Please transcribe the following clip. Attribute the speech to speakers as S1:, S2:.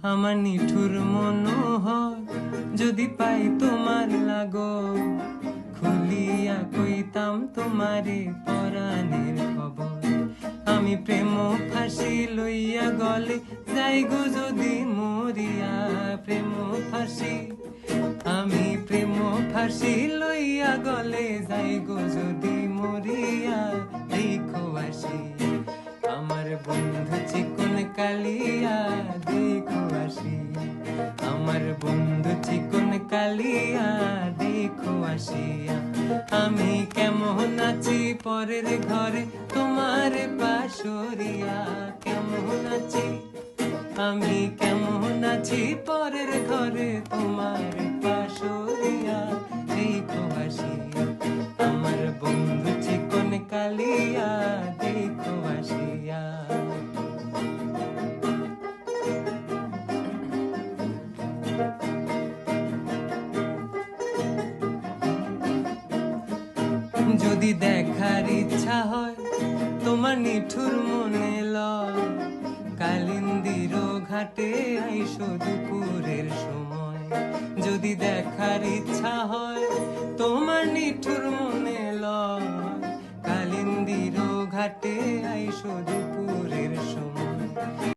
S1: আমার নিঠুর মনোহর যদি পাই তোমার লাগো, খুলিয়া কইতাম তোমারে পরাণের খবর। আমি প্রেম ফাঁসি লইয়া গলে যাই গো যদি মরিয়া, প্রেম ফাঁসি আমি প্রেম ফাঁসি লইয়া গলে যাই গো যদি মরিয়া। দেখো আসি আমার বন্ধু চিকন কালিয়া, দেখো আসি আমার বন্ধু চিকন কালিয়া, দেখো আসিয়া। আমি কেমন আছি পরের ঘরে তোমার পাশরিয়া, কেমন আছি আমি কেমন আছি পরের ঘরে তোমার পাশরিয়া। দেখো আসিয়া আমার বন্ধু চিকন কালিয়া, দেখো আসিয়া। যদি দেখার ইচ্ছা হয় তোমার নিঠুর মনে লয়, কালিন্দির ঘাটে আইসো দুপুরের সময়। যদি দেখার ইচ্ছা হয় তোমার নিঠুর মনে লয়, কালিন্দির ঘাটে আইসো